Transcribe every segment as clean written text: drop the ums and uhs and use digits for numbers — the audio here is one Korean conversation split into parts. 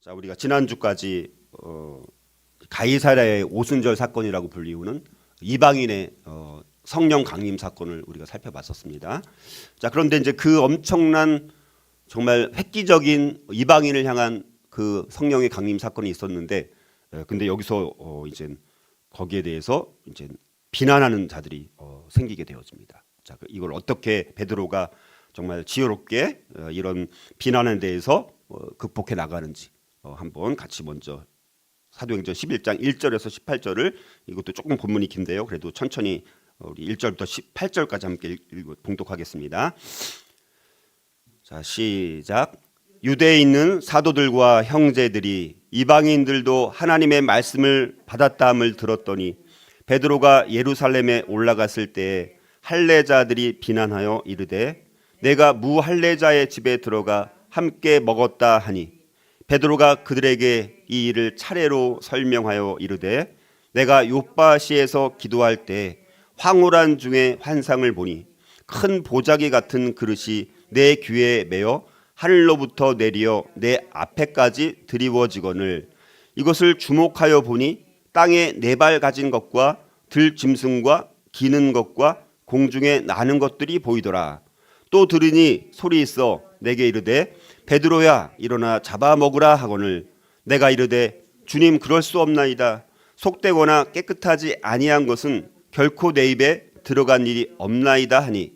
자, 우리가 지난주까지 가이사랴의 오순절 사건이라고 불리우는 이방인의 성령 강림 사건을 우리가 살펴봤었습니다. 자, 그런데 이제 그 엄청난 정말 획기적인 이방인을 향한 그 성령의 강림 사건이 있었는데, 근데 여기서 이제 거기에 대해서 이제 비난하는 자들이 생기게 되어집니다. 자, 이걸 어떻게 베드로가 정말 지혜롭게 이런 비난에 대해서 극복해 나가는지 한번 같이 먼저 사도행전 11장 1절에서 18절을, 이것도 조금 본문이 긴데요, 그래도 천천히 우리 1절부터 18절까지 함께 봉독하겠습니다. 자, 시작. 유대에 있는 사도들과 형제들이 이방인들도 하나님의 말씀을 받았다함을 들었더니 베드로가 예루살렘에 올라갔을 때에 할례자들이 비난하여 이르되 내가 무할례자의 집에 들어가 함께 먹었다 하니 베드로가 그들에게 이 일을 차례로 설명하여 이르되 내가 요빠시에서 기도할 때 황홀한 중에 환상을 보니 큰 보자기 같은 그릇이 내 귀에 매어 하늘로부터 내리어 내 앞에까지 드리워지거늘 이것을 주목하여 보니 땅에 네 발 가진 것과 들짐승과 기는 것과 공중에 나는 것들이 보이더라. 또 들으니 소리 있어 내게 이르되 베드로야 일어나 잡아먹으라 하거늘 내가 이르되 주님 그럴 수 없나이다. 속되거나 깨끗하지 아니한 것은 결코 내 입에 들어간 일이 없나이다 하니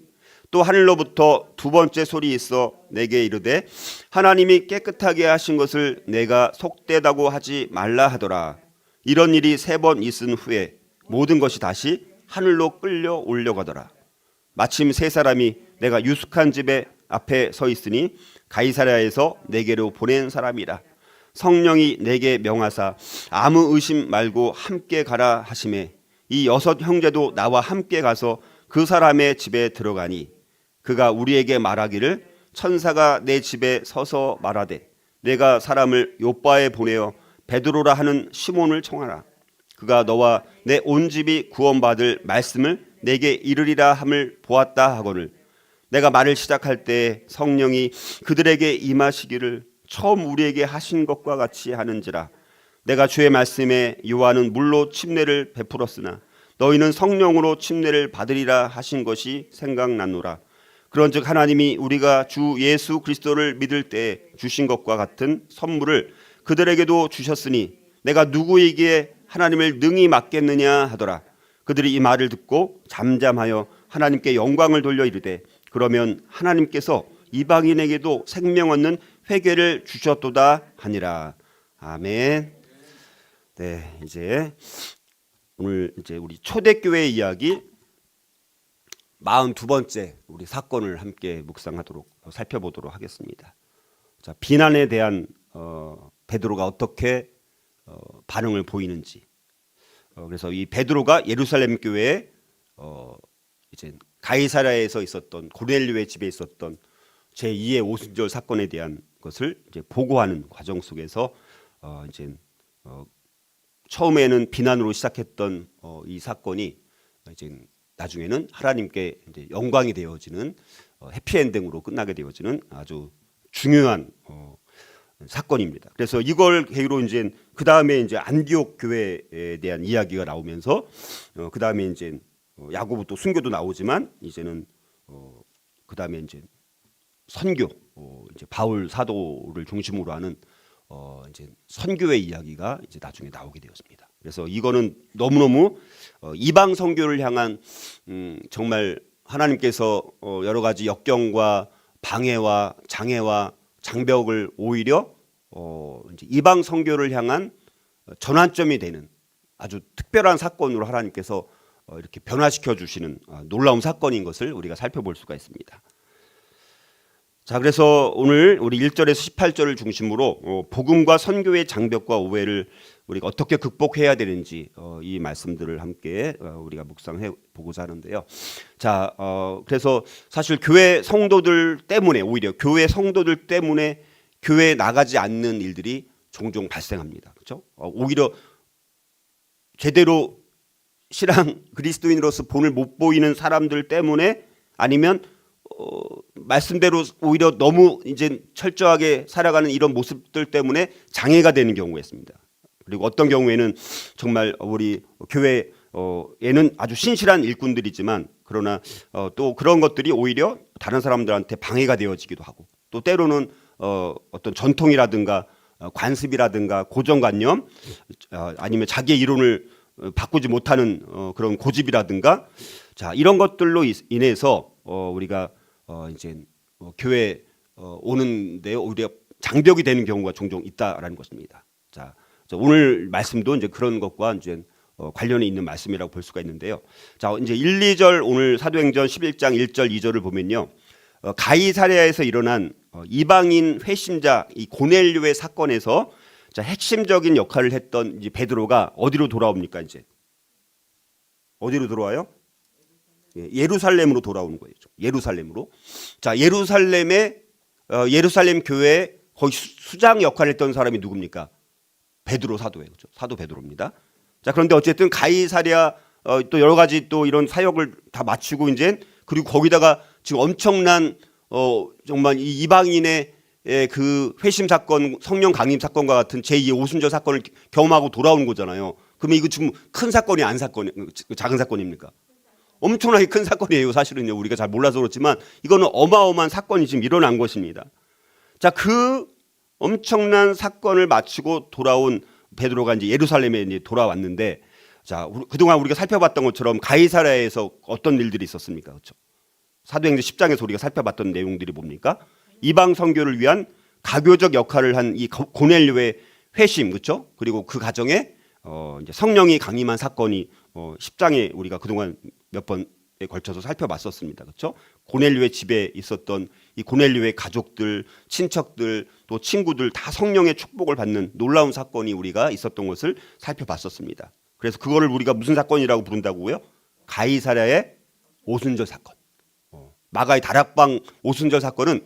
또 하늘로부터 두 번째 소리 있어 내게 이르되 하나님이 깨끗하게 하신 것을 내가 속되다고 하지 말라 하더라. 이런 일이 세 번 있은 후에 모든 것이 다시 하늘로 끌려 올려가더라. 마침 세 사람이 내가 유숙한 집에 앞에 서 있으니 가이사랴에서 내게로 보낸 사람이라. 성령이 내게 명하사 아무 의심 말고 함께 가라 하시매 이 여섯 형제도 나와 함께 가서 그 사람의 집에 들어가니 그가 우리에게 말하기를 천사가 내 집에 서서 말하되 내가 사람을 요빠에 보내어 베드로라 하는 시몬을 청하라. 그가 너와 내 온 집이 구원받을 말씀을 내게 이르리라 함을 보았다 하거늘 내가 말을 시작할 때 성령이 그들에게 임하시기를 처음 우리에게 하신 것과 같이 하는지라. 내가 주의 말씀에 요한은 물로 침례를 베풀었으나 너희는 성령으로 침례를 받으리라 하신 것이 생각나노라. 그런즉 하나님이 우리가 주 예수 그리스도를 믿을 때 주신 것과 같은 선물을 그들에게도 주셨으니 내가 누구에게 하나님을 능히 맡겠느냐 하더라. 그들이 이 말을 듣고 잠잠하여 하나님께 영광을 돌려 이르되 그러면 하나님께서 이방인에게도 생명 얻는 회개를 주셨도다 하니라. 아멘. 네, 이제 오늘 이제 우리 초대교회 이야기 42번째 우리 사건을 함께 묵상하도록 살펴보도록 하겠습니다. 자, 비난에 대한 베드로가 어떻게 반응을 보이는지. 그래서 이 베드로가 예루살렘 교회에 이제 가이사랴에서 있었던 고넬료의 집에 있었던 제2의 오순절 사건에 대한 것을 이제 보고하는 과정 속에서 이제 처음에는 비난으로 시작했던 이 사건이 이제 나중에는 하나님께 이제 영광이 되어지는 해피엔딩으로 끝나게 되어지는 아주 중요한 사건입니다. 그래서 이걸 계기로 이제 그 다음에 이제 안디옥 교회에 대한 이야기가 나오면서 그 다음에 이제 야고보 또 순교도 나오지만 이제는 그 다음에 이제 선교 이제 바울 사도를 중심으로 하는 이제 선교의 이야기가 이제 나중에 나오게 되었습니다. 그래서 이거는 너무너무 이방 선교를 향한 정말 하나님께서 여러 가지 역경과 방해와 장애와 장벽을 오히려 이제 이방 선교를 향한 전환점이 되는 아주 특별한 사건으로 하나님께서 이렇게 변화시켜 주시는 놀라운 사건인 것을 우리가 살펴볼 수가 있습니다. 자, 그래서 오늘 우리 1절에서 18절을 중심으로 복음과 선교의 장벽과 오해를 우리가 어떻게 극복해야 되는지 이 말씀들을 함께 우리가 묵상해 보고자 하는데요. 자, 그래서 사실 교회 성도들 때문에 오히려 교회 성도들 때문에 교회에 나가지 않는 일들이 종종 발생합니다. 그렇죠? 오히려 제대로 신앙 그리스도인으로서 본을 못 보이는 사람들 때문에 아니면 말씀대로 오히려 너무 이제 철저하게 살아가는 이런 모습들 때문에 장애가 되는 경우가 있습니다. 그리고 어떤 경우에는 정말 우리 교회에는 아주 신실한 일꾼들이지만 그러나 또 그런 것들이 오히려 다른 사람들한테 방해가 되어지기도 하고 또 때로는 어떤 전통이라든가 관습이라든가 고정관념 아니면 자기의 이론을 바꾸지 못하는 그런 고집이라든가 자 이런 것들로 인해서 우리가 이제 교회 오는데 오히려 장벽이 되는 경우가 종종 있다라는 것입니다. 자 오늘 말씀도 이제 그런 것과 이제 관련이 있는 말씀이라고 볼 수가 있는데요. 자 이제 1, 2절 오늘 사도행전 11장 1절 2절을 보면요. 가이사랴에서 일어난 이방인 회심자 이 고넬료의 사건에서 자 핵심적인 역할을 했던 이제 베드로가 어디로 돌아옵니까 이제 어디로 돌아와요? 예루살렘으로 돌아오는 거예요. 예루살렘으로. 자 예루살렘의 예루살렘 교회에 거의 수장 역할을 했던 사람이 누굽니까? 베드로 사도예요. 그렇죠? 사도 베드로입니다. 자 그런데 어쨌든 가이사랴 또 여러 가지 또 이런 사역을 다 마치고 이제 그리고 거기다가 지금 엄청난 정말 이 이방인의 그 회심 사건, 성령 강림 사건과 같은 제2의 오순절 사건을 경험하고 돌아오는 거잖아요. 그러면 이거 지금 큰 사건이 안 사건이 작은 사건입니까? 엄청나게 큰 사건이에요. 사실은요. 우리가 잘 몰라서 그렇지만 이거는 어마어마한 사건이 지금 일어난 것입니다. 자, 그 엄청난 사건을 마치고 돌아온 베드로가 이제 예루살렘에 이제 돌아왔는데 자, 그동안 우리가 살펴봤던 것처럼 가이사랴에서 어떤 일들이 있었습니까? 그렇죠? 사도행전 10장에서 우리가 살펴봤던 내용들이 뭡니까? 이방 선교를 위한 가교적 역할을 한 이 고넬료의 회심, 그렇죠? 그리고 그 가정에 이제 성령이 강림한 사건이 10장에 우리가 그동안 몇 번에 걸쳐서 살펴봤었습니다. 그렇죠? 고넬료의 집에 있었던 이 고넬료의 가족들, 친척들, 또 친구들 다 성령의 축복을 받는 놀라운 사건이 우리가 있었던 것을 살펴봤었습니다. 그래서 그거를 우리가 무슨 사건이라고 부른다고요? 가이사랴의 오순절 사건. 마가의 다락방 오순절 사건은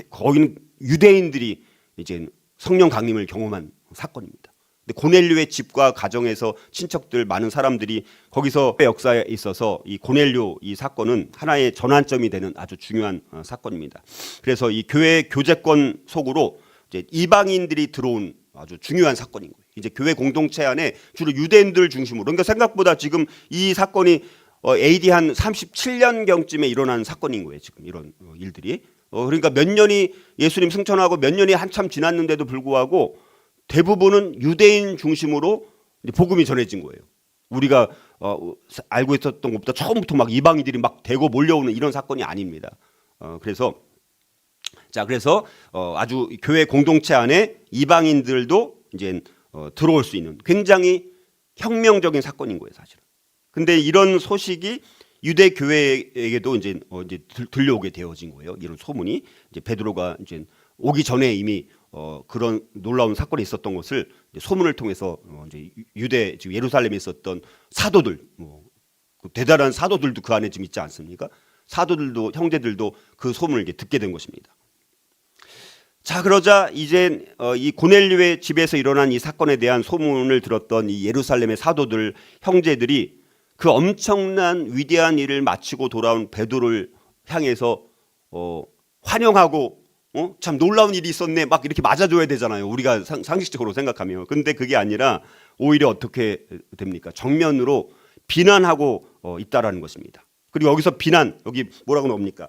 거기는 유대인들이 이제 성령 강림을 경험한 사건입니다. 근데 고넬료의 집과 가정에서 친척들 많은 사람들이 거기서 역사에 있어서 이 고넬료 이 사건은 하나의 전환점이 되는 아주 중요한 사건입니다. 그래서 이 교회 교제권 속으로 이제 이방인들이 들어온 아주 중요한 사건인 거예요. 이제 교회 공동체 안에 주로 유대인들 중심으로 그러니까 생각보다 지금 이 사건이 AD 한 37년경쯤에 일어난 사건인 거예요. 지금 이런 일들이. 그러니까 몇 년이 예수님 승천하고 몇 년이 한참 지났는데도 불구하고 대부분은 유대인 중심으로 복음이 전해진 거예요. 우리가 알고 있었던 것보다 처음부터 막 이방인들이 막 대거 몰려오는 이런 사건이 아닙니다. 그래서 아주 교회 공동체 안에 이방인들도 이제 들어올 수 있는 굉장히 혁명적인 사건인 거예요, 사실은. 근데 이런 소식이 유대 교회에게도 이제 들려오게 되어진 거예요. 이런 소문이 이제 베드로가 이제 오기 전에 이미 그런 놀라운 사건이 있었던 것을 소문을 통해서 이제 유대 지금 예루살렘에 있었던 사도들, 그 대단한 사도들도 그 안에 지금 있지 않습니까? 사도들도 형제들도 그 소문을 이제 듣게 된 것입니다. 자 그러자 이제 이 고넬료의 집에서 일어난 이 사건에 대한 소문을 들었던 이 예루살렘의 사도들 형제들이 그 엄청난 위대한 일을 마치고 돌아온 베드로를 향해서 환영하고 참 놀라운 일이 있었네 막 이렇게 맞아줘야 되잖아요. 우리가 상식적으로 생각하면. 근데 그게 아니라 오히려 어떻게 됩니까? 정면으로 비난하고 있다라는 것입니다. 그리고 여기서 비난 여기 뭐라고 나옵니까?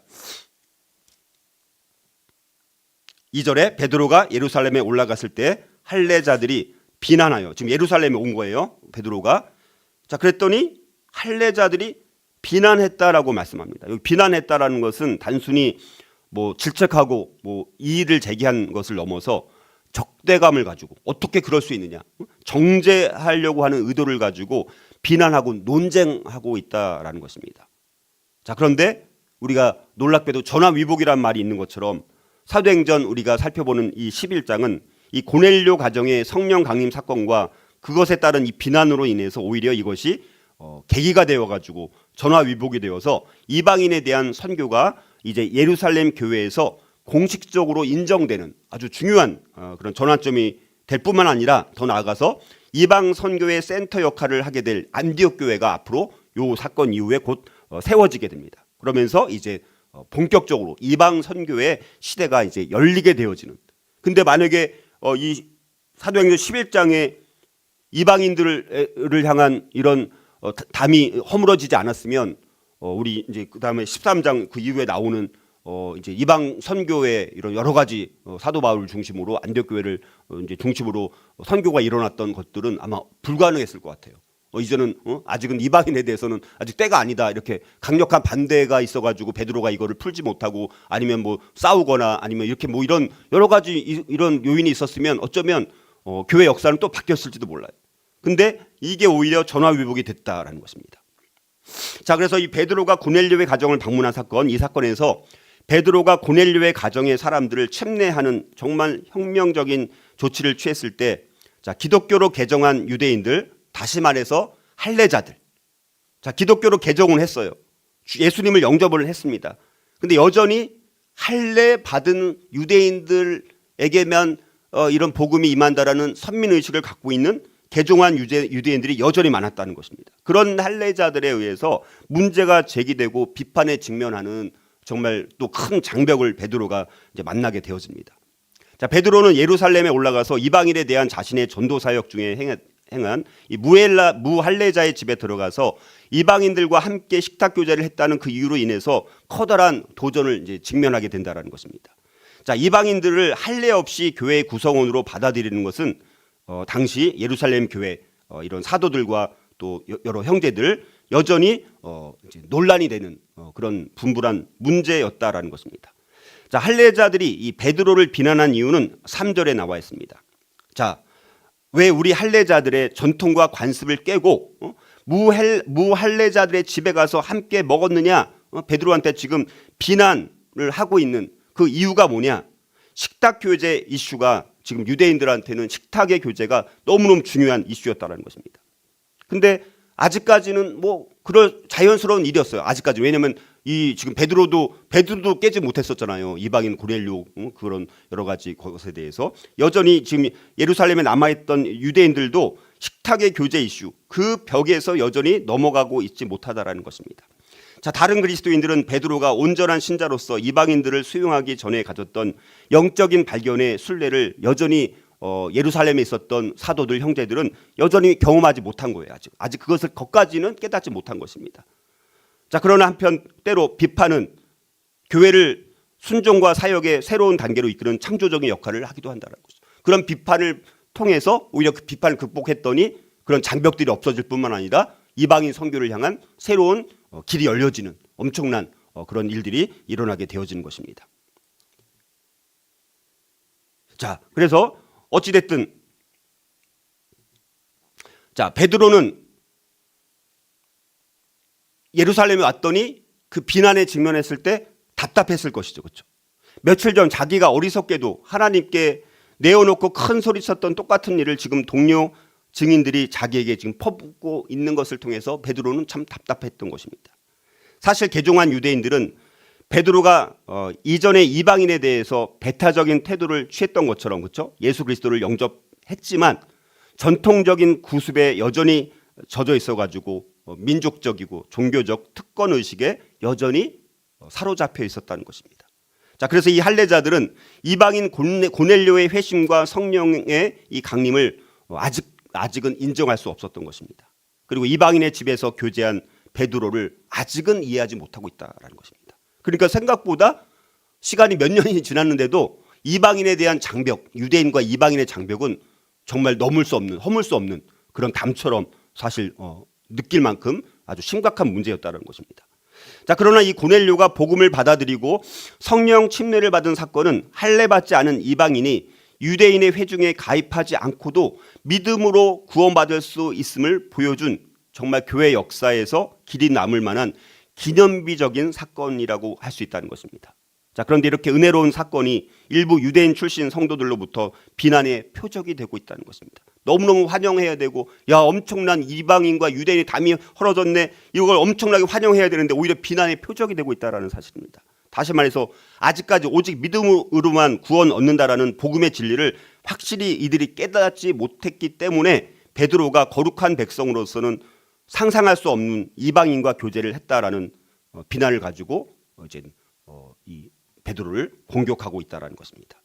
2절에 베드로가 예루살렘에 올라갔을 때 할례자들이 비난하여 지금 예루살렘에 온 거예요. 베드로가. 자 그랬더니 할례자들이 비난했다라고 말씀합니다. 여기 비난했다라는 것은 단순히 뭐 질책하고 뭐 이의를 제기한 것을 넘어서 적대감을 가지고 어떻게 그럴 수 있느냐 정죄하려고 하는 의도를 가지고 비난하고 논쟁하고 있다라는 것입니다. 자 그런데 우리가 놀랍게도 전화위복이라는 말이 있는 것처럼 사도행전 우리가 살펴보는 이 11장은 이 고넬료 가정의 성령 강림 사건과 그것에 따른 이 비난으로 인해서 오히려 이것이 계기가 되어가지고 전화위복이 되어서 이방인에 대한 선교가 이제 예루살렘 교회에서 공식적으로 인정되는 아주 중요한 그런 전환점이 될 뿐만 아니라 더 나아가서 이방 선교의 센터 역할을 하게 될 안디옥 교회가 앞으로 이 사건 이후에 곧 세워지게 됩니다. 그러면서 이제 본격적으로 이방 선교의 시대가 이제 열리게 되어지는. 근데 만약에 이 사도행전 11장에 이방인들을 향한 이런 담이 허물어지지 않았으면 우리 이제 그다음에 13장 그 이후에 나오는 이제 이방 선교의 이런 여러 가지 사도 바울을 중심으로 안디옥 교회를 이제 중심으로 선교가 일어났던 것들은 아마 불가능했을 것 같아요. 이제는 아직은 이방인에 대해서는 아직 때가 아니다 이렇게 강력한 반대가 있어가지고 베드로가 이거를 풀지 못하고 아니면 뭐 싸우거나 아니면 이렇게 뭐 이런 여러 가지 이런 요인이 있었으면 어쩌면 교회 역사는 또 바뀌었을지도 몰라요. 근데 이게 오히려 전화위복이 됐다라는 것입니다. 자, 그래서 이 베드로가 고넬료의 가정을 방문한 사건, 이 사건에서 베드로가 고넬료의 가정의 사람들을 침례하는 정말 혁명적인 조치를 취했을 때, 자, 기독교로 개정한 유대인들, 다시 말해서 할례자들, 자, 기독교로 개종을 했어요. 예수님을 영접을 했습니다. 근데 여전히 할례 받은 유대인들에게만 이런 복음이 임한다라는 선민의식을 갖고 있는 개종한 유대인들이 여전히 많았다는 것입니다. 그런 할례자들에 의해서 문제가 제기되고 비판에 직면하는 정말 또 큰 장벽을 베드로가 이제 만나게 되어집니다. 자, 베드로는 예루살렘에 올라가서 이방인에 대한 자신의 전도 사역 중에 행한 이 무할례자의 집에 들어가서 이방인들과 함께 식탁 교제를 했다는 그 이유로 인해서 커다란 도전을 이제 직면하게 된다는 것입니다. 자, 이방인들을 할례 없이 교회의 구성원으로 받아들이는 것은 당시 예루살렘 교회 이런 사도들과 또 여러 형제들 여전히 이제 논란이 되는 그런 분분한 문제였다라는 것입니다. 자, 할례자들이 이 베드로를 비난한 이유는 3절에 나와 있습니다. 자, 왜 우리 할례자들의 전통과 관습을 깨고 무할례자들의 집에 가서 함께 먹었느냐? 베드로한테 지금 비난을 하고 있는 그 이유가 뭐냐? 식탁 교제 이슈가 지금 유대인들한테는 식탁의 교제가 너무너무 중요한 이슈였다는 것입니다. 근데 아직까지는 뭐 그럴 자연스러운 일이었어요. 아직까지. 왜냐하면 이 지금 베드로도 깨지 못했었잖아요. 이방인 고넬료 그런 여러 가지 것에 대해서 여전히 지금 예루살렘에 남아있던 유대인들도 식탁의 교제 이슈 그 벽에서 여전히 넘어가고 있지 못하다라는 것입니다. 자, 다른 그리스도인들은 베드로가 온전한 신자로서 이방인들을 수용하기 전에 가졌던 영적인 발견의 순례를 여전히 예루살렘에 있었던 사도들 형제들은 여전히 경험하지 못한 거예요. 아직 그것을 거기까지는 깨닫지 못한 것입니다. 자, 그러나 한편 때로 비판은 교회를 순종과 사역의 새로운 단계로 이끄는 창조적인 역할을 하기도 한다는 거죠. 그런 비판을 통해서 오히려 그 비판을 극복했더니 그런 장벽들이 없어질 뿐만 아니라 이방인 선교를 향한 새로운 길이 열려지는 엄청난 그런 일들이 일어나게 되어지는 것입니다. 자, 그래서 어찌됐든 자, 베드로는 예루살렘에 왔더니 그 비난에 직면했을 때 답답했을 것이죠. 그렇죠? 며칠 전 자기가 어리석게도 하나님께 내어놓고 큰 소리 쳤던 똑같은 일을 지금 동료 증인들이 자기에게 지금 퍼붓고 있는 것을 통해서 베드로는 참 답답했던 것입니다. 사실 개종한 유대인들은 베드로가 이전에 이방인에 대해서 배타적인 태도를 취했던 것처럼 그렇죠? 예수 그리스도를 영접했지만 전통적인 구습에 여전히 젖어 있어가지고 민족적이고 종교적 특권 의식에 여전히 사로잡혀 있었다는 것입니다. 자, 그래서 이 할례자들은 이방인 고넬료의 회심과 성령의 이 강림을 아직은 인정할 수 없었던 것입니다. 그리고 이방인의 집에서 교제한 베드로를 아직은 이해하지 못하고 있다는 것입니다. 그러니까 생각보다 시간이 몇 년이 지났는데도 이방인에 대한 장벽, 유대인과 이방인의 장벽은 정말 허물 수 없는 그런 담처럼 사실 느낄 만큼 아주 심각한 문제였다는 것입니다. 자, 그러나 이 고넬료가 복음을 받아들이고 성령 침례를 받은 사건은 할례받지 않은 이방인이 유대인의 회중에 가입하지 않고도 믿음으로 구원받을 수 있음을 보여준 정말 교회 역사에서 길이 남을 만한 기념비적인 사건이라고 할 수 있다는 것입니다. 자, 그런데 이렇게 은혜로운 사건이 일부 유대인 출신 성도들로부터 비난의 표적이 되고 있다는 것입니다. 너무너무 환영해야 되고, 야, 엄청난 이방인과 유대인의 담이 헐어졌네, 이걸 엄청나게 환영해야 되는데 오히려 비난의 표적이 되고 있다는 사실입니다. 다시 말해서 아직까지 오직 믿음으로만 구원 얻는다라는 복음의 진리를 확실히 이들이 깨닫지 못했기 때문에 베드로가 거룩한 백성으로서는 상상할 수 없는 이방인과 교제를 했다라는 비난을 가지고 이제 이 베드로를 공격하고 있다라는 것입니다.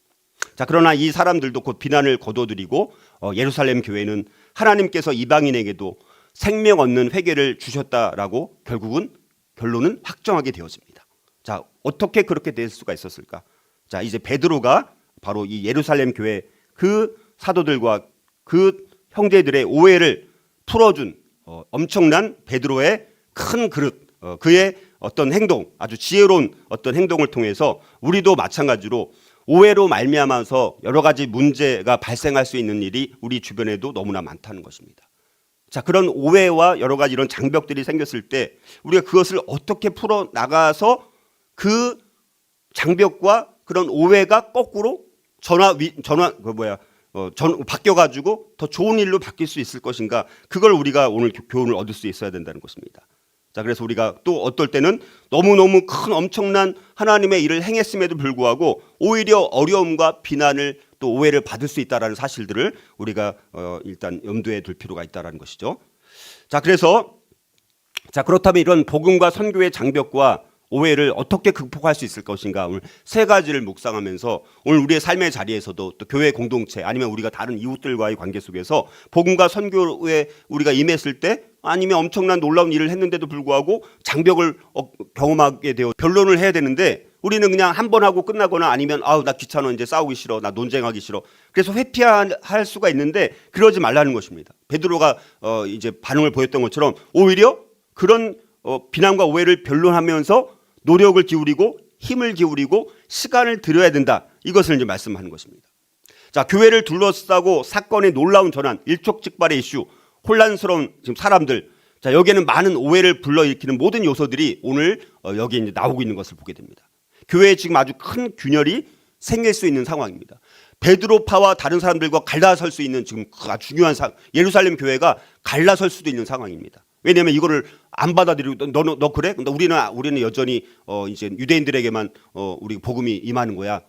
자, 그러나 이 사람들도 곧 비난을 거둬들이고 예루살렘 교회는 하나님께서 이방인에게도 생명 얻는 회개를 주셨다라고 결론은 확정하게 되었습니다. 자, 어떻게 그렇게 될 수가 있었을까? 자, 이제 베드로가 바로 이 예루살렘 교회 그 사도들과 그 형제들의 오해를 풀어준 엄청난 베드로의 큰 그릇, 그의 어떤 행동, 아주 지혜로운 어떤 행동을 통해서 우리도 마찬가지로 오해로 말미암아서 여러 가지 문제가 발생할 수 있는 일이 우리 주변에도 너무나 많다는 것입니다. 자, 그런 오해와 여러 가지 이런 장벽들이 생겼을 때 우리가 그것을 어떻게 풀어 나가서 그 장벽과 그런 오해가 거꾸로 바뀌어가지고 더 좋은 일로 바뀔 수 있을 것인가, 그걸 우리가 오늘 교훈을 얻을 수 있어야 된다는 것입니다. 자, 그래서 우리가 또 어떨 때는 너무너무 큰 엄청난 하나님의 일을 행했음에도 불구하고 오히려 어려움과 비난을 또 오해를 받을 수 있다는 사실들을 우리가 일단 염두에 둘 필요가 있다는 것이죠. 자, 그래서 그렇다면 이런 복음과 선교의 장벽과 오해를 어떻게 극복할 수 있을 것인가, 오늘 세 가지를 묵상하면서 오늘 우리의 삶의 자리에서도 또 교회 공동체 아니면 우리가 다른 이웃들과의 관계 속에서 복음과 선교에 우리가 임했을 때 아니면 엄청난 놀라운 일을 했는데도 불구하고 장벽을 경험하게 되어 변론을 해야 되는데 우리는 그냥 한 번 하고 끝나거나 아니면 나 귀찮아, 이제 싸우기 싫어, 나 논쟁하기 싫어, 그래서 회피할 수가 있는데 그러지 말라는 것입니다. 베드로가 이제 반응을 보였던 것처럼 오히려 그런 비난과 오해를 변론하면서 노력을 기울이고 힘을 기울이고 시간을 들여야 된다, 이것을 이제 말씀하는 것입니다. 자, 교회를 둘러싸고 사건의 놀라운 전환, 일촉즉발의 이슈, 혼란스러운 지금 사람들, 자, 여기에는 많은 오해를 불러일으키는 모든 요소들이 오늘 여기 이제 나오고 있는 것을 보게 됩니다. 교회에 지금 아주 큰 균열이 생길 수 있는 상황입니다. 베드로파와 다른 사람들과 갈라설 수 있는 지금 아주 중요한 예루살렘 교회가 갈라설 수도 있는 상황입니다. 왜냐하면 이거를 안 받아들이고 너 그래? 근데 우리는 여전히 이제 유대인들에게만 우리 복음이 임하는 거야.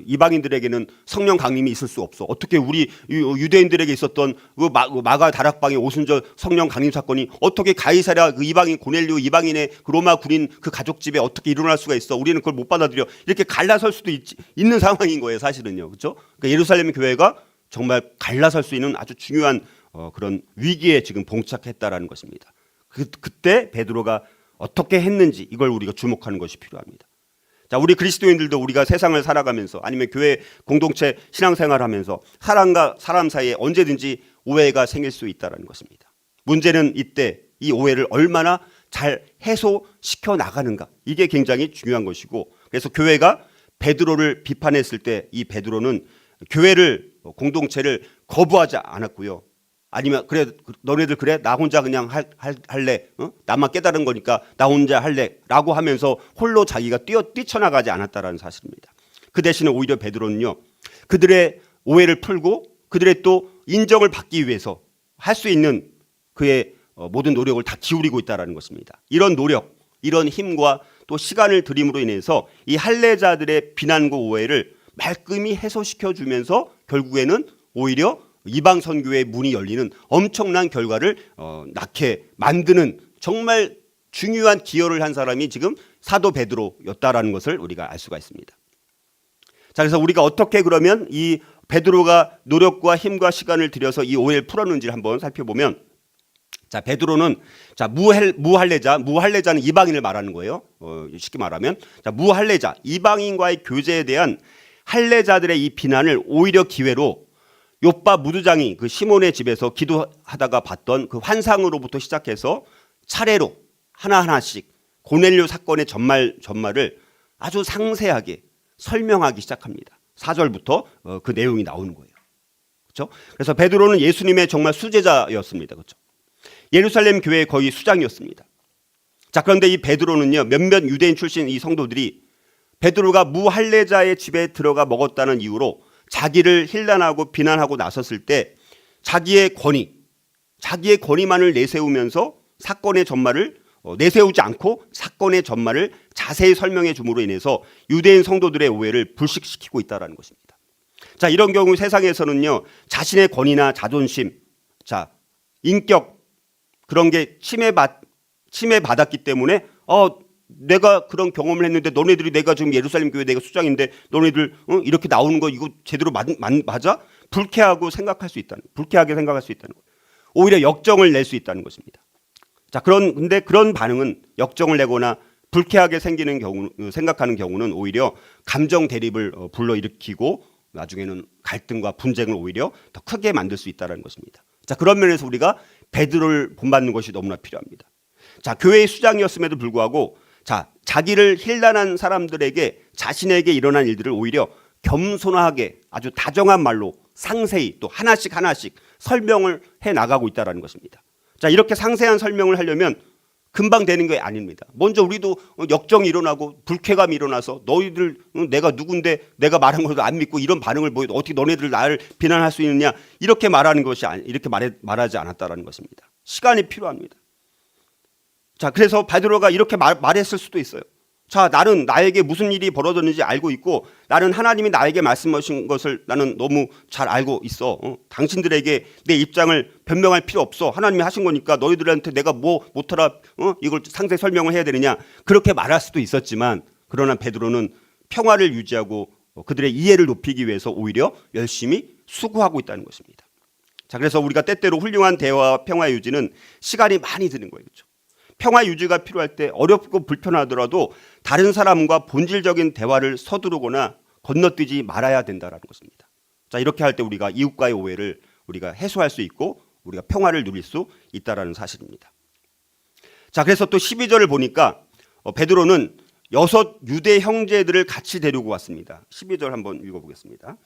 이방인들에게는 성령 강림이 있을 수 없어. 어떻게 우리 유대인들에게 있었던 그 마가 다락방의 오순절 성령 강림 사건이 어떻게 가이사랴 그 이방인 고넬료 이방인의 그 로마 군인 그 가족 집에 어떻게 일어날 수가 있어? 우리는 그걸 못 받아들여. 이렇게 갈라설 수도 있는 상황인 거예요, 사실은요. 그렇죠? 그러니까 예루살렘 교회가 정말 갈라설 수 있는 아주 중요한 그런 위기에 지금 봉착했다라는 것입니다. 그때 베드로가 어떻게 했는지 이걸 우리가 주목하는 것이 필요합니다. 자, 우리 그리스도인들도 우리가 세상을 살아가면서 아니면 교회 공동체 신앙생활하면서 사람과 사람 사이에 언제든지 오해가 생길 수 있다는 것입니다. 문제는 이때 이 오해를 얼마나 잘 해소시켜 나가는가, 이게 굉장히 중요한 것이고, 그래서 교회가 베드로를 비판했을 때 이 베드로는 교회를 공동체를 거부하지 않았고요. 아니면 그래 너네들 그래 나 혼자 그냥 할래, 나만 깨달은 거니까 나 혼자 할래라고 하면서 홀로 자기가 뛰쳐나가지 않았다라는 사실입니다. 그 대신에 오히려 베드로는요, 그들의 오해를 풀고 그들의 또 인정을 받기 위해서 할 수 있는 그의 모든 노력을 다 기울이고 있다라는 것입니다. 이런 노력, 이런 힘과 또 시간을 들임으로 인해서 이 할례자들의 비난과 오해를 말끔히 해소시켜 주면서 결국에는 오히려 이방 선교의 문이 열리는 엄청난 결과를 낳게 만드는 정말 중요한 기여를 한 사람이 지금 사도 베드로였다라는 것을 우리가 알 수가 있습니다. 자, 그래서 우리가 어떻게 그러면 이 베드로가 노력과 힘과 시간을 들여서 이 오해를 풀었는지를 한번 살펴보면, 자, 베드로는 무할례자는 이방인을 말하는 거예요. 쉽게 말하면 무할례자 이방인과의 교제에 대한 할례자들의 이 비난을 오히려 기회로 욥바 무두장이 그 시몬의 집에서 기도하다가 봤던 그 환상으로부터 시작해서 차례로 하나하나씩 고넬료 사건의 전말을 아주 상세하게 설명하기 시작합니다. 4절부터 그 내용이 나오는 거예요. 그렇죠? 그래서 베드로는 예수님의 정말 수제자였습니다. 그렇죠? 예루살렘 교회의 거의 수장이었습니다. 자, 그런데 이 베드로는요, 몇몇 유대인 출신 이 성도들이 베드로가 무할례자의 집에 들어가 먹었다는 이유로 자기를 힐난하고 비난하고 나섰을 때 자기의 권위만을 내세우면서 사건의 전말을 내세우지 않고 사건의 전말을 자세히 설명해 줌으로 인해서 유대인 성도들의 오해를 불식시키고 있다는 것입니다. 자, 이런 경우 세상에서는요, 자신의 권위나 자존심, 자, 인격, 그런 게 침해받았기 때문에 내가 그런 경험을 했는데 너네들이 내가 지금 예루살렘 교회 내가 수장인데 너네들 이렇게 나오는 거 이거 제대로 맞아? 불쾌하게 생각할 수 있다는 거예요. 오히려 역정을 낼 수 있다는 것입니다. 자, 근데 그런 반응은 역정을 내거나 불쾌하게 생각하는 경우는 오히려 감정 대립을 불러일으키고 나중에는 갈등과 분쟁을 오히려 더 크게 만들 수 있다는 것입니다. 자, 그런 면에서 우리가 베드로를 본받는 것이 너무나 필요합니다. 자, 교회의 수장이었음에도 불구하고 자기를 힐난한 사람들에게 자신에게 일어난 일들을 오히려 겸손하게 아주 다정한 말로 상세히 또 하나씩 설명을 해 나가고 있다는 것입니다. 자, 이렇게 상세한 설명을 하려면 금방 되는 게 아닙니다. 먼저 우리도 역정이 일어나고 불쾌감이 일어나서 너희들 내가 누군데 내가 말한 것도 안 믿고 이런 반응을 보여도 어떻게 너네들 나를 비난할 수 있느냐 이렇게 말하는 것이 이렇게 말하지 않았다라는 것입니다. 시간이 필요합니다. 자, 그래서 베드로가 이렇게 말했을 수도 있어요. 자, 나는 나에게 무슨 일이 벌어졌는지 알고 있고 나는 하나님이 나에게 말씀하신 것을 나는 너무 잘 알고 있어. 당신들에게 내 입장을 변명할 필요 없어. 하나님이 하신 거니까 너희들한테 내가 뭐 못하라 이걸 상세히 설명을 해야 되느냐 그렇게 말할 수도 있었지만 그러나 베드로는 평화를 유지하고 그들의 이해를 높이기 위해서 오히려 열심히 수고하고 있다는 것입니다. 자, 그래서 우리가 때때로 훌륭한 대화와 평화 유지는 시간이 많이 드는 거예요. 그렇죠? 평화 유지가 필요할 때 어렵고 불편하더라도 다른 사람과 본질적인 대화를 서두르거나 건너뛰지 말아야 된다는 것입니다. 자, 이렇게 할 때 우리가 이웃과의 오해를 우리가 해소할 수 있고 우리가 평화를 누릴 수 있다는 사실입니다. 자, 그래서 또 12절을 보니까 베드로는 6 유대 형제들을 같이 데리고 왔습니다. 12절 한번 읽어보겠습니다.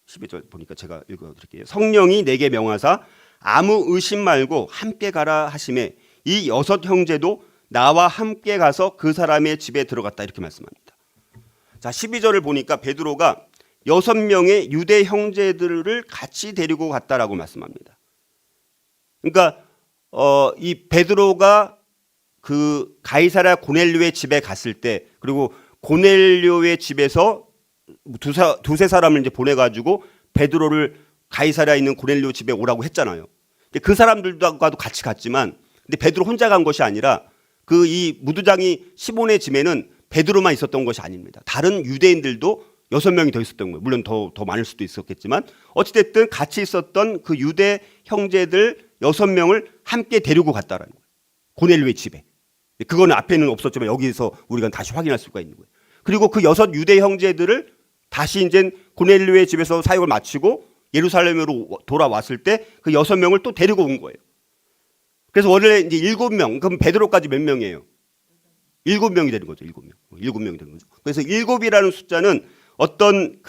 12절 보니까 제가 읽어드릴게요. 성령이 내게 명하사 아무 의심 말고 함께 가라 하시매 이 6 형제도 나와 함께 가서 그 사람의 집에 들어갔다 이렇게 말씀합니다. 자, 12절을 보니까 베드로가 6명의 유대 형제들을 같이 데리고 갔다라고 말씀합니다. 그러니까 이 베드로가 그 가이사랴 고넬료의 집에 갔을 때 그리고 고넬료의 집에서 두세 사람을 이제 보내가지고 베드로를 가이사랴에 있는 고넬료 집에 오라고 했잖아요. 그 사람들과도 같이 갔지만 근데 베드로 혼자 간 것이 아니라 그 이 무두장이 시몬의 집에는 베드로만 있었던 것이 아닙니다. 다른 유대인들도 6명이 더 있었던 거예요. 물론 더 많을 수도 있었겠지만 어찌됐든 같이 있었던 그 유대 형제들 6명을 함께 데리고 갔다라는 거예요. 고넬료의 집에. 그거는 앞에는 없었지만 여기서 우리가 다시 확인할 수가 있는 거예요. 그리고 그 6 유대 형제들을 다시 이제 고넬료의 집에서 사역을 마치고 예루살렘으로 돌아왔을 때 그 6명을 또 데리고 온 거예요. 그래서 원래 이제 7명, 그럼 베드로까지 몇 명이에요? 7명이 되는 거죠. 7명이 되는 거죠. 그래서 7이라는 숫자는 어떤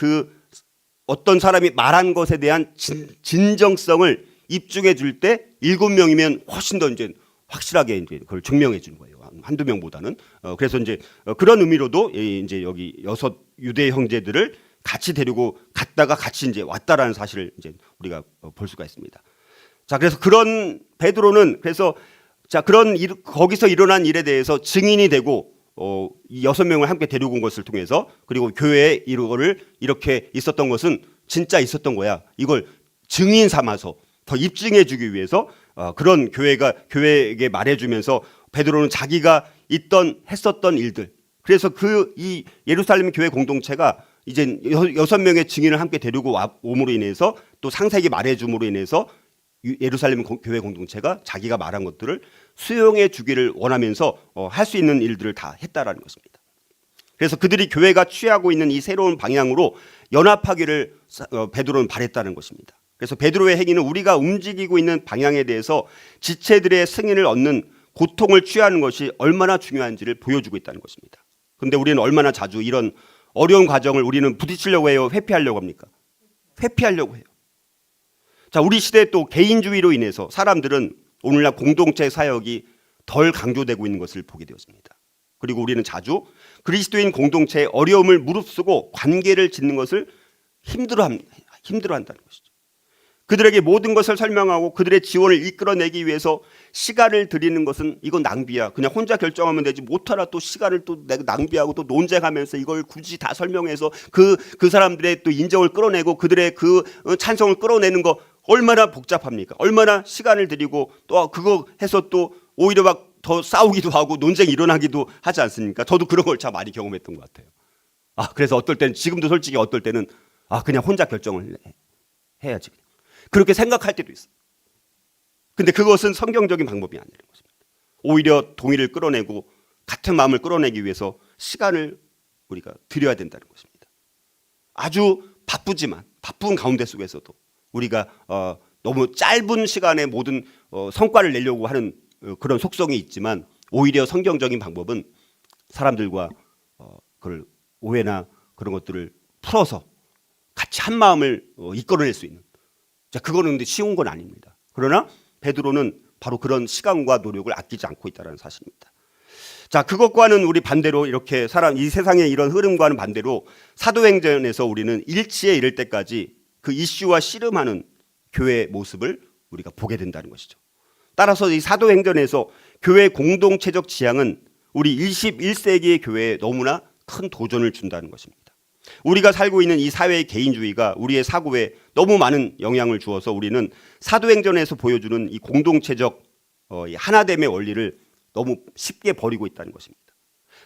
사람이 말한 것에 대한 진정성을 입증해 줄 때 7명이면 훨씬 더 이제 확실하게 이제 그걸 증명해 주는 거예요. 한두 명보다는. 그래서 이제 그런 의미로도 이제 여기 6 유대 형제들을 같이 데리고 갔다가 같이 이제 왔다라는 사실을 이제 우리가 볼 수가 있습니다. 자, 그래서 그런 베드로는 그래서 거기서 일어난 일에 대해서 증인이 되고 이 6명을 함께 데리고 온 것을 통해서 그리고 교회에 이거를 이렇게 있었던 것은 진짜 있었던 거야. 이걸 증인 삼아서 더 입증해 주기 위해서 그런 교회에게 말해주면서 베드로는 자기가 했었던 일들 그래서 이 예루살렘 교회 공동체가 이제 6명의 증인을 함께 데리고 옴으로 인해서 또 상세하게 말해줌으로 인해서 예루살렘 교회 공동체가 자기가 말한 것들을 수용해 주기를 원하면서 할 수 있는 일들을 다 했다라는 것입니다. 그래서 그들이 교회가 취하고 있는 이 새로운 방향으로 연합하기를 베드로는 바랬다는 것입니다. 그래서 베드로의 행위는 우리가 움직이고 있는 방향에 대해서 지체들의 승인을 얻는 고통을 취하는 것이 얼마나 중요한지를 보여주고 있다는 것입니다. 그런데 우리는 얼마나 자주 이런 어려운 과정을 우리는 부딪히려고 해요? 회피하려고 합니까? 회피하려고 해요. 자, 우리 시대에 또 개인주의로 인해서 사람들은 오늘날 공동체 사역이 덜 강조되고 있는 것을 보게 되었습니다. 그리고 우리는 자주 그리스도인 공동체의 어려움을 무릅쓰고 관계를 짓는 것을 힘들어한다는 것이죠. 그들에게 모든 것을 설명하고 그들의 지원을 이끌어내기 위해서 시간을 들이는 것은 이건 낭비야. 그냥 혼자 결정하면 되지 못하라 또 시간을 또 내가 낭비하고 또 논쟁하면서 이걸 굳이 다 설명해서 그 사람들의 또 인정을 끌어내고 그들의 그 찬성을 끌어내는 거 얼마나 복잡합니까? 얼마나 시간을 들이고 또 그거 해서 또 오히려 막 더 싸우기도 하고 논쟁이 일어나기도 하지 않습니까? 저도 그런 걸 참 많이 경험했던 것 같아요. 그래서 어떨 때는 지금도 솔직히 어떨 때는 그냥 혼자 결정을 해야지. 그렇게 생각할 때도 있어요. 근데 그것은 성경적인 방법이 아니라는 것입니다. 오히려 동의를 끌어내고 같은 마음을 끌어내기 위해서 시간을 우리가 들여야 된다는 것입니다. 아주 바쁘지만 바쁜 가운데 속에서도 우리가 너무 짧은 시간에 모든 성과를 내려고 하는 그런 속성이 있지만 오히려 성경적인 방법은 사람들과 그걸 오해나 그런 것들을 풀어서 같이 한 마음을 이끌어낼 수 있는, 그거는 근데 쉬운 건 아닙니다. 그러나 베드로는 바로 그런 시간과 노력을 아끼지 않고 있다는 사실입니다. 그것과는 우리 반대로 이렇게 이 세상의 이런 흐름과는 반대로 사도행전에서 우리는 일치에 이를 때까지 그 이슈와 씨름하는 교회의 모습을 우리가 보게 된다는 것이죠. 따라서 이 사도행전에서 교회 공동체적 지향은 우리 21세기의 교회에 너무나 큰 도전을 준다는 것입니다. 우리가 살고 있는 이 사회의 개인주의가 우리의 사고에 너무 많은 영향을 주어서 우리는 사도행전에서 보여주는 이 공동체적 하나됨의 원리를 너무 쉽게 버리고 있다는 것입니다.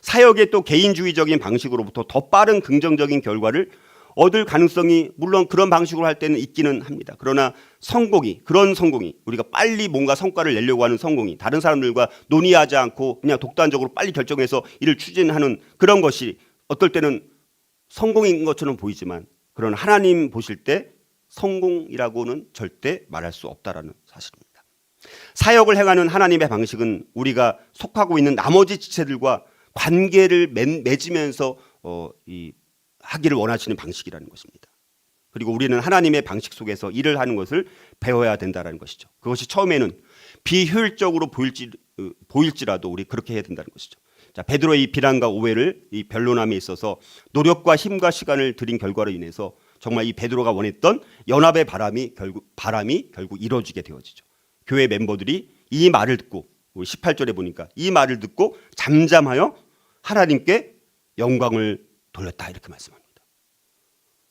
사역의 또 개인주의적인 방식으로부터 더 빠른 긍정적인 결과를 얻을 가능성이 물론 그런 방식으로 할 때는 있기는 합니다. 그러나 그런 성공이 우리가 빨리 뭔가 성과를 내려고 하는 성공이 다른 사람들과 논의하지 않고 그냥 독단적으로 빨리 결정해서 이를 추진하는 그런 것이 어떨 때는 성공인 것처럼 보이지만 그런 하나님 보실 때 성공이라고는 절대 말할 수 없다라는 사실입니다. 사역을 행하는 하나님의 방식은 우리가 속하고 있는 나머지 지체들과 관계를 맺으면서 하기를 원하시는 방식이라는 것입니다. 그리고 우리는 하나님의 방식 속에서 일을 하는 것을 배워야 된다는 것이죠. 그것이 처음에는 비효율적으로 보일지라도 우리 그렇게 해야 된다는 것이죠. 베드로의 이 비난과 오해를 이 변론함에 있어서 노력과 힘과 시간을 들인 결과로 인해서 정말 이 베드로가 원했던 연합의 바람이 결국 이루어지게 되어지죠. 교회 멤버들이 이 말을 듣고 18절에 보니까 이 말을 듣고 잠잠하여 하나님께 영광을 돌렸다 이렇게 말씀합니다.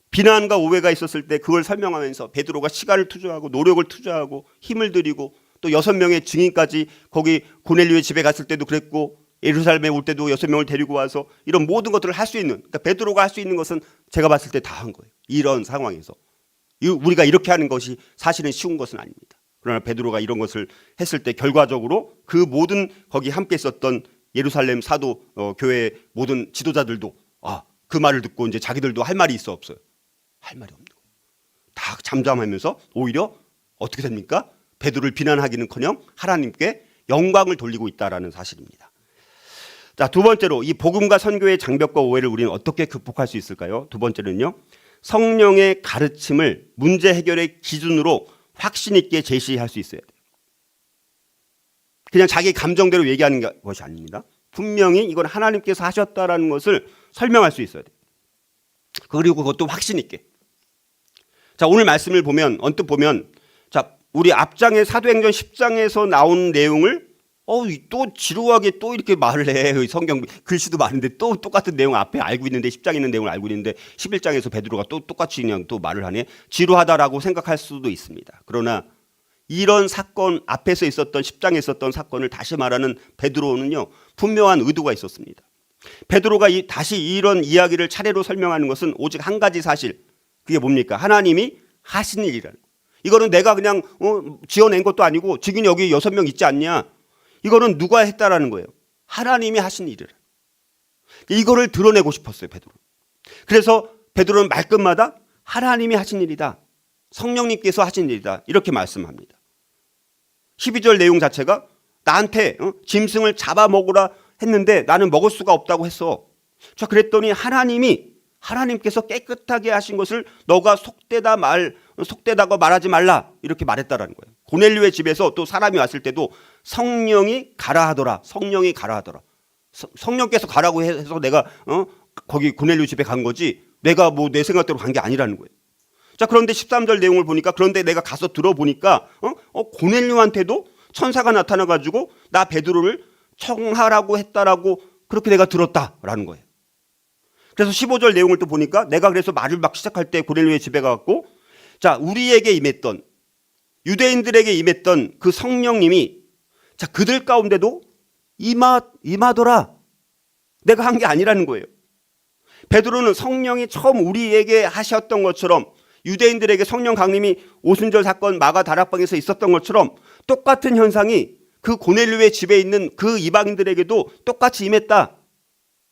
비난과 오해가 있었을 때 그걸 설명하면서 베드로가 시간을 투자하고 노력을 투자하고 힘을 들이고 또 6명의 증인까지 거기 고넬료의 집에 갔을 때도 그랬고 예루살렘에 올 때도 6명을 데리고 와서 이런 모든 것들을 할 수 있는, 그러니까 베드로가 할 수 있는 것은 제가 봤을 때 다 한 거예요. 이런 상황에서 우리가 이렇게 하는 것이 사실은 쉬운 것은 아닙니다. 그러나 베드로가 이런 것을 했을 때 결과적으로 그 모든 거기 함께 있었던 예루살렘 사도 교회 모든 지도자들도 그 말을 듣고 이제 자기들도 할 말이 있어 없어요? 할 말이 없는 거예요. 다 잠잠하면서 오히려 어떻게 됩니까? 베드로를 비난하기는커녕 하나님께 영광을 돌리고 있다라는 사실입니다. 두 번째로 이 복음과 선교의 장벽과 오해를 우리는 어떻게 극복할 수 있을까요? 두 번째는요, 성령의 가르침을 문제 해결의 기준으로 확신 있게 제시할 수 있어야 돼요. 그냥 자기 감정대로 얘기하는 것이 아닙니다. 분명히 이건 하나님께서 하셨다라는 것을 설명할 수 있어야 돼요. 그리고 그것도 확신 있게. 오늘 말씀을 보면 언뜻 보면 우리 앞장의 사도행전 10장에서 나온 내용을 또 지루하게 또 이렇게 말을 해. 성경 글씨도 많은데 또 똑같은 내용 앞에 알고 있는데 10장에 있는 내용을 알고 있는데 11장에서 베드로가 또 똑같이 그냥 또 말을 하네. 지루하다라고 생각할 수도 있습니다. 그러나 이런 사건 앞에서 있었던 10장에 있었던 사건을 다시 말하는 베드로는요, 분명한 의도가 있었습니다. 베드로가 다시 이런 이야기를 차례로 설명하는 것은 오직 한 가지 사실, 그게 뭡니까? 하나님이 하신 일이라는 거예요. 이거는 내가 그냥 지어낸 것도 아니고 지금 여기 6명 있지 않냐? 이거는 누가 했다라는 거예요? 하나님이 하신 일이라. 이거를 드러내고 싶었어요, 베드로. 그래서 베드로는 말끝마다 하나님이 하신 일이다, 성령님께서 하신 일이다 이렇게 말씀합니다. 12절 내용 자체가 나한테 짐승을 잡아먹으라 했는데 나는 먹을 수가 없다고 했어. 그랬더니 하나님께서 깨끗하게 하신 것을 너가 속되다고 말하지 말라 이렇게 말했다라는 거예요. 고넬료의 집에서 또 사람이 왔을 때도 성령이 가라 하더라. 성령께서 가라고 해서 내가 거기 고넬료 집에 간 거지 내가 내 생각대로 간 게 아니라는 거예요. 그런데 13절 내용을 보니까 그런데 내가 가서 들어보니까 고넬료한테도 천사가 나타나가지고 나 베드로를 청하라고 했다라고 그렇게 내가 들었다라는 거예요. 그래서 15절 내용을 또 보니까 내가 그래서 말을 막 시작할 때 고넬료의 집에 가갖고 우리에게 임했던 유대인들에게 임했던 그 성령님이 그들 가운데도 임하더라. 내가 한 게 아니라는 거예요. 베드로는 성령이 처음 우리에게 하셨던 것처럼, 유대인들에게 성령 강림이 오순절 사건 마가 다락방에서 있었던 것처럼 똑같은 현상이 그 고넬료의 집에 있는 그 이방인들에게도 똑같이 임했다.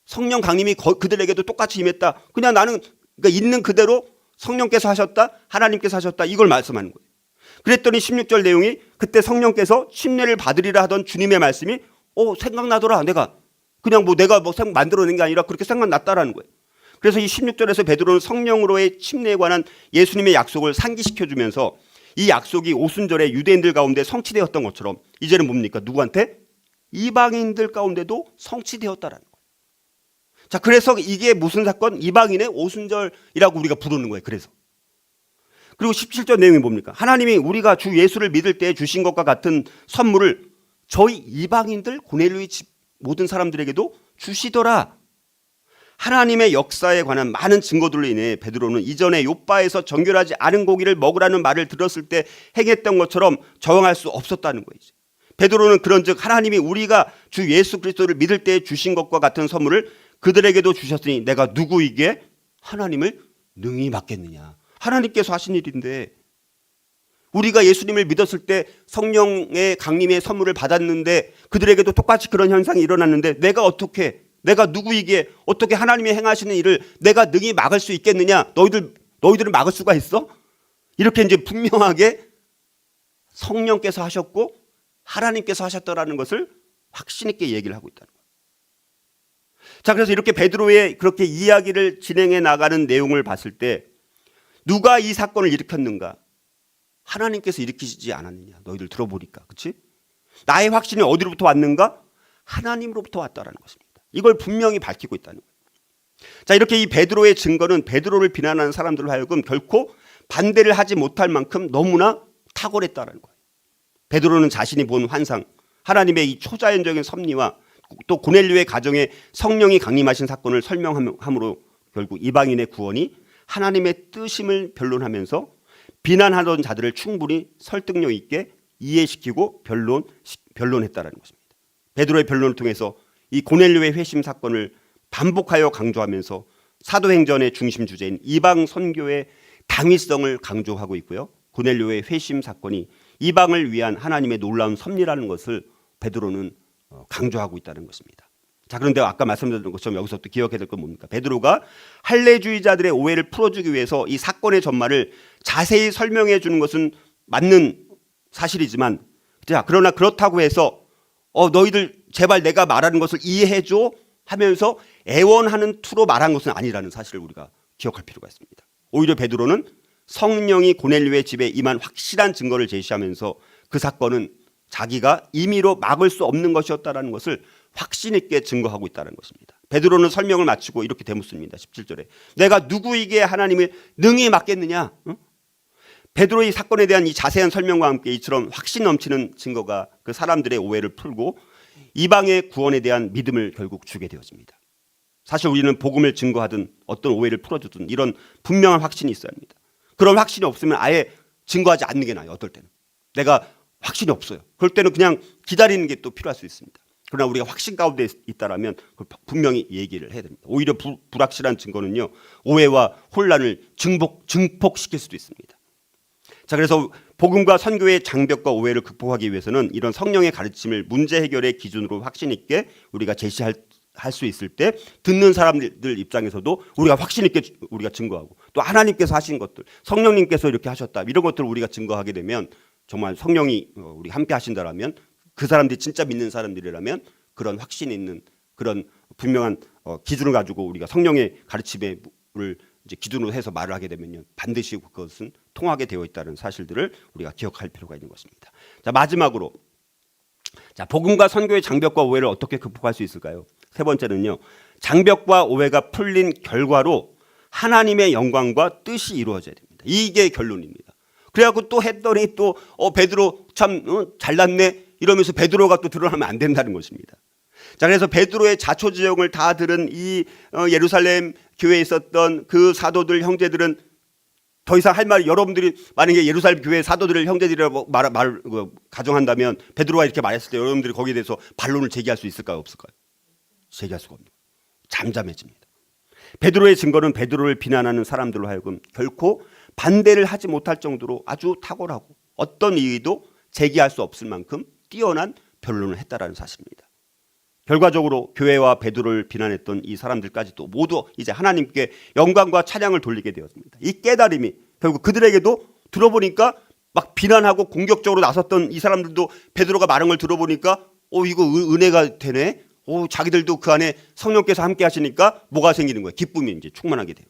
성령 강림이 그들에게도 똑같이 임했다. 그냥 나는 그러니까 있는 그대로 성령께서 하셨다, 하나님께서 하셨다, 이걸 말씀하는 거예요. 그랬더니 16절 내용이 그때 성령께서 침례를 받으리라 하던 주님의 말씀이 생각나더라. 내가 만들어낸 게 아니라 그렇게 생각났다라는 거예요. 그래서 이 16절에서 베드로는 성령으로의 침례에 관한 예수님의 약속을 상기시켜주면서 이 약속이 오순절에 유대인들 가운데 성취되었던 것처럼 이제는 뭡니까? 누구한테? 이방인들 가운데도 성취되었다라는 거예요. 자, 그래서 이게 무슨 사건? 이방인의 오순절이라고 우리가 부르는 거예요. 그래서. 그리고 17절 내용이 뭡니까? 하나님이 우리가 주 예수를 믿을 때 주신 것과 같은 선물을 저희 이방인들 고넬료의 집 모든 사람들에게도 주시더라. 하나님의 역사에 관한 많은 증거들로 인해 베드로는 이전에 욥바에서 정결하지 않은 고기를 먹으라는 말을 들었을 때 행했던 것처럼 저항할 수 없었다는 거예요. 베드로는 그런즉 하나님이 우리가 주 예수 그리스도를 믿을 때 주신 것과 같은 선물을 그들에게도 주셨으니 내가 누구이기에 하나님을 능히 맡겠느냐. 하나님께서 하신 일인데, 우리가 예수님을 믿었을 때 성령의 강림의 선물을 받았는데 그들에게도 똑같이 그런 현상이 일어났는데 내가 누구이기에 어떻게 하나님이 행하시는 일을 내가 능히 막을 수 있겠느냐? 너희들은 막을 수가 있어? 이렇게 이제 분명하게 성령께서 하셨고 하나님께서 하셨다라는 것을 확신 있게 얘기를 하고 있다는 거예요. 자, 그래서 이렇게 베드로의 그렇게 이야기를 진행해 나가는 내용을 봤을 때 누가 이 사건을 일으켰는가? 하나님께서 일으키시지 않았느냐? 너희들 들어보니까, 그렇지? 나의 확신이 어디로부터 왔는가? 하나님으로부터 왔다라는 것입니다. 이걸 분명히 밝히고 있다는 거예요. 자, 이렇게 이 베드로의 증거는 베드로를 비난하는 사람들로 하여금 결코 반대를 하지 못할 만큼 너무나 탁월했다라는 거예요. 베드로는 자신이 본 환상, 하나님의 이 초자연적인 섭리와 또 고넬료의 가정에 성령이 강림하신 사건을 설명함으로 결국 이방인의 구원이 하나님의 뜻임을 변론하면서 비난하던 자들을 충분히 설득력 있게 이해시키고 변론했다라는 것입니다. 베드로의 변론을 통해서 이 고넬료의 회심 사건을 반복하여 강조하면서 사도행전의 중심 주제인 이방 선교의 당위성을 강조하고 있고요. 고넬료의 회심 사건이 이방을 위한 하나님의 놀라운 섭리라는 것을 베드로는 강조하고 있다는 것입니다. 자, 그런데 아까 말씀드린 것처럼 여기서 또 기억해야 될 건 뭡니까? 베드로가 할례주의자들의 오해를 풀어주기 위해서 이 사건의 전말을 자세히 설명해 주는 것은 맞는 사실이지만, 자, 그러나 그렇다고 해서 너희들 제발 내가 말하는 것을 이해해 줘 하면서 애원하는 투로 말한 것은 아니라는 사실을 우리가 기억할 필요가 있습니다. 오히려 베드로는 성령이 고넬료의 집에 임한 확실한 증거를 제시하면서 그 사건은 자기가 임의로 막을 수 없는 것이었다라는 것을 확신 있게 증거하고 있다는 것입니다. 베드로는 설명을 마치고 이렇게 되묻습니다. 17절에 내가 누구에게 하나님을 능히 맡겠느냐? 베드로의 사건에 대한 이 자세한 설명과 함께 이처럼 확신 넘치는 증거가 그 사람들의 오해를 풀고 이방의 구원에 대한 믿음을 결국 주게 되었습니다. 사실 우리는 복음을 증거하든 어떤 오해를 풀어주든 이런 분명한 확신이 있어야 합니다. 그런 확신이 없으면 아예 증거하지 않는 게 나아요. 어떨 때는 내가 확신이 없어요. 그럴 때는 그냥 기다리는 게 또 필요할 수 있습니다. 그러나 우리가 확신 가운데 있다라면 분명히 얘기를 해야 됩니다. 오히려 불확실한 증거는요, 오해와 혼란을 증폭시킬 수도 있습니다. 자, 그래서 복음과 선교의 장벽과 오해를 극복하기 위해서는 이런 성령의 가르침을 문제 해결의 기준으로 확신 있게 우리가 제시할 수 있을 때 듣는 사람들 입장에서도 우리가 확신 있게 우리가 증거하고 또 하나님께서 하신 것들, 성령님께서 이렇게 하셨다, 이런 것들을 우리가 증거하게 되면 정말 성령이 우리 함께 하신다라면, 그 사람들이 진짜 믿는 사람들이라면 그런 확신 있는 그런 분명한 기준을 가지고 우리가 성령의 가르침을 이제 기준으로 해서 말을 하게 되면요, 반드시 그것은 통하게 되어 있다는 사실들을 우리가 기억할 필요가 있는 것입니다. 자, 마지막으로, 자, 복음과 선교의 장벽과 오해를 어떻게 극복할 수 있을까요? 세 번째는요, 장벽과 오해가 풀린 결과로 하나님의 영광과 뜻이 이루어져야 됩니다. 이게 결론입니다. 그래갖고 또 했더니 또 베드로 참 잘났네 이러면서 베드로가 또 드러나면 안 된다는 것입니다. 자, 그래서 베드로의 자초지종을 다 들은 이 예루살렘 교회에 있었던 그 사도들 형제들은 더 이상 할 말이 여러분들이 만약에 예루살렘 교회 사도들을 형제들이라고 가정한다면 베드로가 이렇게 말했을 때 여러분들이 거기에 대해서 반론을 제기할 수 있을까요? 없을까요? 제기할 수가 없는 거예요. 잠잠해집니다. 베드로의 증거는 베드로를 비난하는 사람들로 하여금 결코 반대를 하지 못할 정도로 아주 탁월하고 어떤 이의도 제기할 수 없을 만큼 뛰어난 변론을 했다라는 사실입니다. 결과적으로 교회와 베드로를 비난했던 이 사람들까지도 모두 이제 하나님께 영광과 찬양을 돌리게 되었습니다. 이 깨달음이 결국 그들에게도 들어보니까 막 비난하고 공격적으로 나섰던 이 사람들도 베드로가 말한 걸 들어보니까 이거 은혜가 되네. 자기들도 그 안에 성령께서 함께 하시니까 뭐가 생기는 거예요? 기쁨이 이제 충만하게 돼요.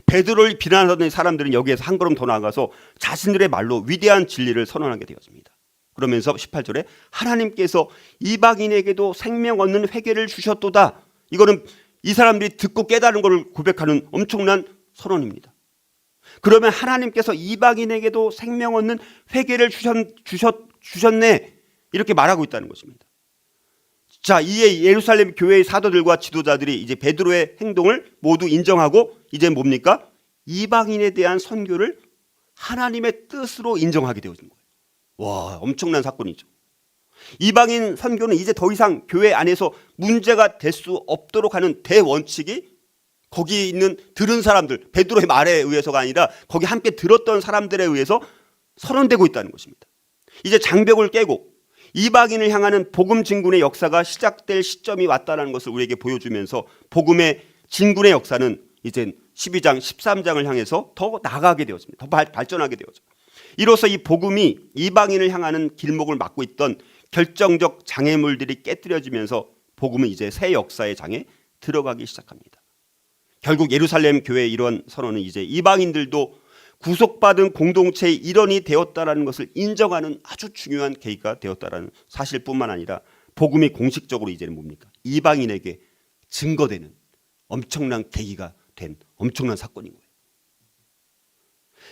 베드로를 비난하던 사람들은 여기에서 한 걸음 더 나아가서 자신들의 말로 위대한 진리를 선언하게 되었습니다. 그러면서 18절에 하나님께서 이방인에게도 생명 얻는 회개를 주셨도다. 이거는 이 사람들이 듣고 깨달은 것을 고백하는 엄청난 선언입니다. 그러면 하나님께서 이방인에게도 생명 얻는 회개를 주셨네. 이렇게 말하고 있다는 것입니다. 자, 이에 예루살렘 교회의 사도들과 지도자들이 이제 베드로의 행동을 모두 인정하고 이제 뭡니까? 이방인에 대한 선교를 하나님의 뜻으로 인정하게 되어진 거예요. 와, 엄청난 사건이죠. 이방인 선교는 이제 더 이상 교회 안에서 문제가 될 수 없도록 하는 대원칙이 거기 있는 들은 사람들, 베드로의 말에 의해서가 아니라 거기 함께 들었던 사람들에 의해서 선언되고 있다는 것입니다. 이제 장벽을 깨고 이방인을 향하는 복음 진군의 역사가 시작될 시점이 왔다는 것을 우리에게 보여주면서 복음의 진군의 역사는 이제 12장, 13장을 향해서 더 나아가게 되었습니다. 더 발전하게 되었죠. 이로써 이 복음이 이방인을 향하는 길목을 막고 있던 결정적 장애물들이 깨뜨려지면서 복음은 이제 새 역사의 장에 들어가기 시작합니다. 결국 예루살렘 교회의 이런 선언은 이제 이방인들도 구속받은 공동체의 일원이 되었다는 것을 인정하는 아주 중요한 계기가 되었다는 사실뿐만 아니라 복음이 공식적으로 이제는 뭡니까? 이방인에게 증거되는 엄청난 계기가 된 엄청난 사건인 거예요.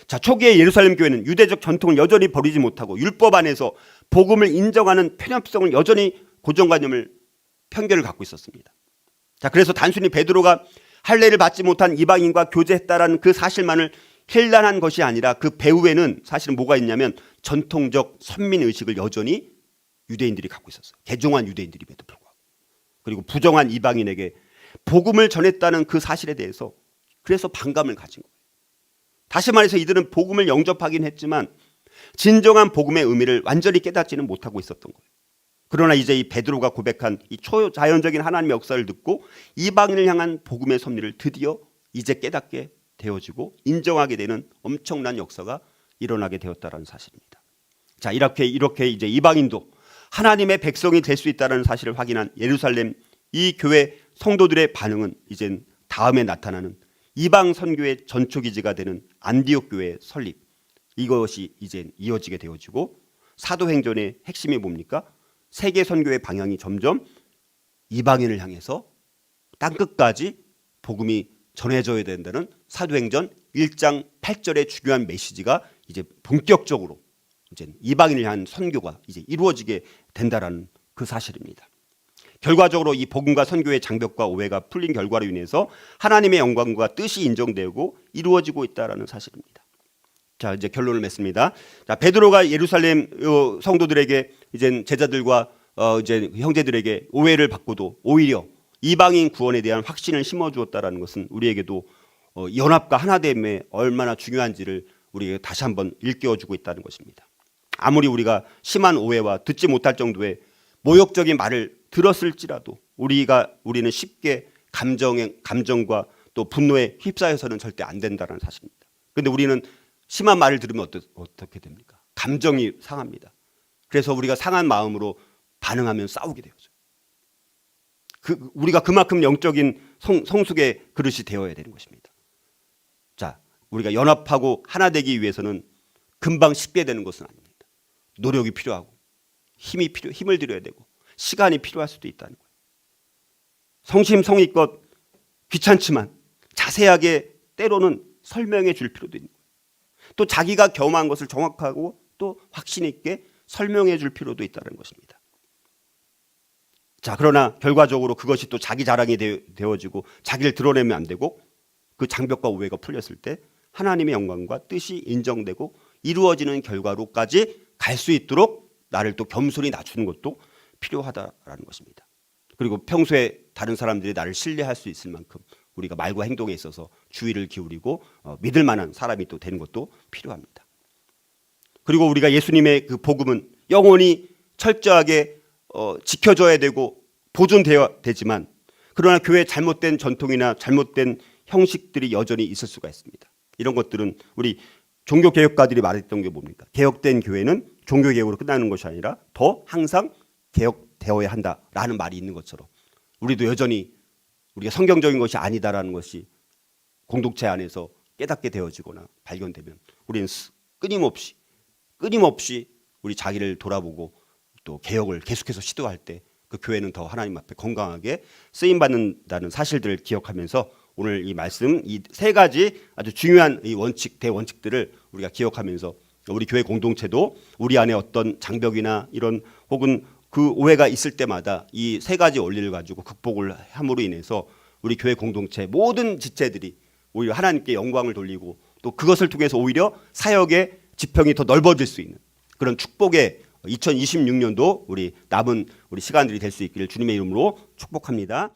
자, 초기의 예루살렘 교회는 유대적 전통을 여전히 버리지 못하고 율법 안에서 복음을 인정하는 편협성을 여전히 고정관념을 편견을 갖고 있었습니다. 자, 그래서 단순히 베드로가 할례를 받지 못한 이방인과 교제했다라는 그 사실만을 힐난한 것이 아니라 그 배후에는 사실은 뭐가 있냐면 전통적 선민 의식을 여전히 유대인들이 갖고 있었어요. 개종한 유대인들임에도 불구하고. 그리고 부정한 이방인에게 복음을 전했다는 그 사실에 대해서 그래서 반감을 가진 거예요. 다시 말해서 이들은 복음을 영접하긴 했지만 진정한 복음의 의미를 완전히 깨닫지는 못하고 있었던 거예요. 그러나 이제 이 베드로가 고백한 이 초자연적인 하나님의 역사를 듣고 이방인을 향한 복음의 섭리를 드디어 이제 깨닫게 되어지고 인정하게 되는 엄청난 역사가 일어나게 되었다는 사실입니다. 자, 이렇게 이제 이방인도 하나님의 백성이 될 수 있다는 사실을 확인한 예루살렘 이 교회 성도들의 반응은 이젠 다음에 나타나는 이방 선교의 전초기지가 되는 안디옥 교회의 설립, 이것이 이제 이어지게 되어지고 사도행전의 핵심이 뭡니까? 세계 선교의 방향이 점점 이방인을 향해서 땅끝까지 복음이 전해져야 된다는 사도행전 1장 8절의 중요한 메시지가 이제 본격적으로 이제 이방인을 향한 선교가 이제 이루어지게 된다라는 그 사실입니다. 결과적으로 이 복음과 선교의 장벽과 오해가 풀린 결과로 인해서 하나님의 영광과 뜻이 인정되고 이루어지고 있다라는 사실입니다. 자, 이제 결론을 맺습니다. 자, 베드로가 예루살렘 성도들에게 이제 제자들과 이제 형제들에게 오해를 받고도 오히려 이방인 구원에 대한 확신을 심어주었다라는 것은 우리에게도 연합과 하나됨에 얼마나 중요한지를 우리에게 다시 한번 일깨워주고 있다는 것입니다. 아무리 우리가 심한 오해와 듣지 못할 정도의 모욕적인 말을 들었을지라도 우리는 쉽게 감정과 또 분노에 휩싸여서는 절대 안 된다는 사실입니다. 그런데 우리는 심한 말을 들으면 어떻게 됩니까? 감정이 상합니다. 그래서 우리가 상한 마음으로 반응하면 싸우게 되죠. 우리가 그만큼 영적인 성숙의 그릇이 되어야 되는 것입니다. 자, 우리가 연합하고 하나 되기 위해서는 금방 쉽게 되는 것은 아닙니다. 노력이 필요하고 힘을 들여야 되고 시간이 필요할 수도 있다는 거예요. 성심성의껏 귀찮지만 자세하게 때로는 설명해 줄 필요도 있는 거예요. 또 자기가 경험한 것을 정확하고 또 확신 있게 설명해 줄 필요도 있다는 것입니다. 자, 그러나 결과적으로 그것이 또 자기 자랑이 되어지고 자기를 드러내면 안 되고 그 장벽과 오해가 풀렸을 때 하나님의 영광과 뜻이 인정되고 이루어지는 결과로까지 갈 수 있도록 나를 또 겸손히 낮추는 것도 필요하다라는 것입니다. 그리고 평소에 다른 사람들이 나를 신뢰할 수 있을 만큼 우리가 말과 행동에 있어서 주의를 기울이고 믿을 만한 사람이 또 되는 것도 필요합니다. 그리고 우리가 예수님의 그 복음은 영원히 철저하게 지켜져야 되고 보존되어야 되지만, 그러나 교회의 잘못된 전통이나 잘못된 형식들이 여전히 있을 수가 있습니다. 이런 것들은 우리 종교개혁가들이 말했던 게 뭡니까? 개혁된 교회는 종교개혁으로 끝나는 것이 아니라 더 항상 개혁되어야 한다라는 말이 있는 것처럼, 우리도 여전히 우리가 성경적인 것이 아니다라는 것이 공동체 안에서 깨닫게 되어지거나 발견되면 우리는 끊임없이 우리 자기를 돌아보고 또 개혁을 계속해서 시도할 때 그 교회는 더 하나님 앞에 건강하게 쓰임받는다는 사실들을 기억하면서 오늘 이 말씀, 이 세 가지 아주 중요한 이 대원칙들을 우리가 기억하면서 우리 교회 공동체도 우리 안에 어떤 장벽이나 이런 혹은 그 오해가 있을 때마다 이 세 가지 원리를 가지고 극복을 함으로 인해서 우리 교회 공동체 모든 지체들이 오히려 하나님께 영광을 돌리고 또 그것을 통해서 오히려 사역의 지평이 더 넓어질 수 있는 그런 축복의 2026년도 우리 남은 우리 시간들이 될 수 있기를 주님의 이름으로 축복합니다.